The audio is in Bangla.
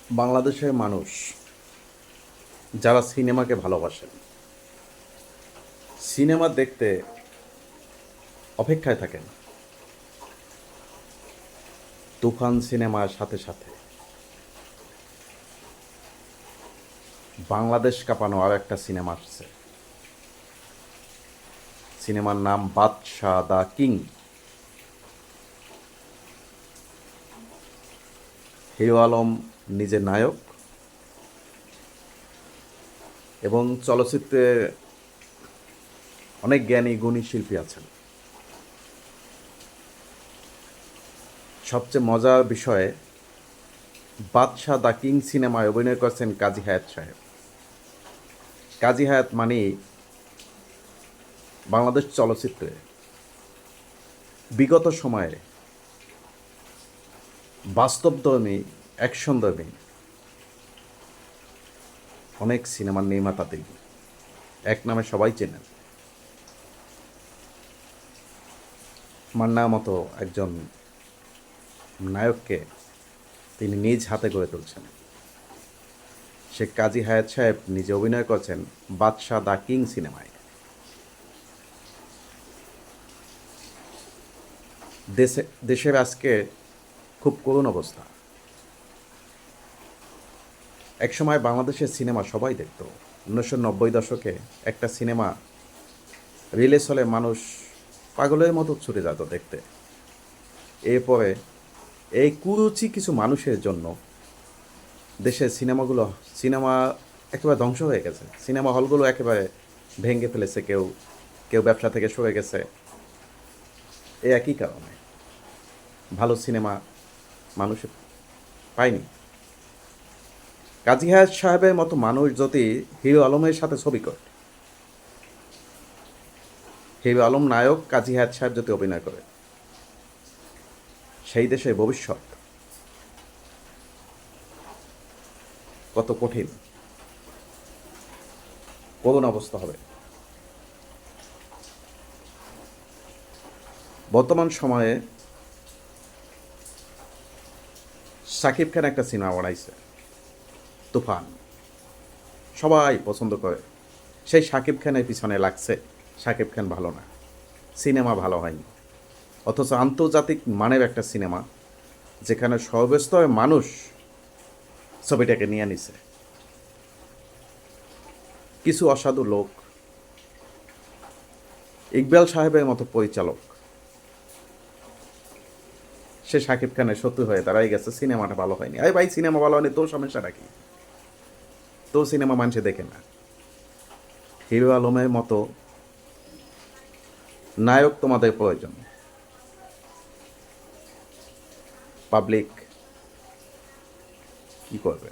বাংলাদেশের মানুষ যারা সিনেমাকে ভালোবাসেন, সিনেমা দেখতে অপেক্ষায় থাকেন। তুফান সিনেমার সাথে সাথে বাংলাদেশ কাঁপানো আর একটা সিনেমা আসছে। সিনেমার নাম বাদশা দ্য কিং। হিরো আলম নিজে নায়ক এবং চলচ্চিত্রে অনেক জ্ঞানী গুণী শিল্পী আছেন। সবচেয়ে মজার বিষয়ে বাদশা দ্য কিং সিনেমায় অভিনয় করেছেন কাজী হায়াৎ সাহেব। কাজী হায়াৎ মানে বাংলাদেশ চলচ্চিত্রে বিগত সময়ে বাস্তবধর্মী, অ্যাকশনধর্মী অনেক সিনেমার নির্মাতা তিনি, এক নামে সবাই চেনেন। মান্নার মতো একজন নায়ককে তিনি নিজ হাতে গড়ে তুলছেন। সে কাজী হায়াৎ সাহেব নিজে অভিনয় করছেন বাদশা দ্য কিং সিনেমায়। দেশের আজকে খুব করুণ অবস্থা। একসময় বাংলাদেশের সিনেমা সবাই দেখত। 1990 দশকে একটা সিনেমা রিলিজ হলে মানুষ পাগলের মতো ছুটে যেত দেখতে। এরপরে এই কুরুচি কিছু মানুষের জন্য দেশের সিনেমা একেবারে ধ্বংস হয়ে গেছে। সিনেমা হলগুলো একেবারে ভেঙে ফেলেছে, কেউ কেউ ব্যবসা থেকে সরে গেছে। এই একই কারণে ভালো সিনেমা মানুষ পায়নি। কাজী হায়াৎ সাহেবের মতো মানুষ যদি হিরো আলমের সাথে ছবি করে, হিরো আলম নায়ক, কাজী হায়াৎ সাহেব যদি অভিনয় করে, সেই দেশের ভবিষ্যৎ কত কঠিন, করুণ অবস্থা হবে। বর্তমান সময়ে শাকিব খান একটা সিনেমা বানাইছে তুফান, সবাই পছন্দ করে। সেই শাকিব খানের পিছনে লাগছে, শাকিব খান ভালো না, সিনেমা ভালো হয়নি। অথচ আন্তর্জাতিক মানের একটা সিনেমা, যেখানে সর্বস্তরের মানুষ ছবিটাকে নিয়ে নিছে। কিছু অসাধু লোক, ইকবাল সাহেবের মতো পরিচালক, সে শাকিব খানের শত্রু হয়ে দাঁড়াই গেছে, সিনেমাটা ভালো হয়নি। আরে ভাই, সিনেমা ভালো হয়নি, তোর সমস্যাটা কি? তোর সিনেমা মানুষে দেখে না। হিরো আলমের মতো নায়ক তোমাদের প্রয়োজন। পাবলিক কি করবে?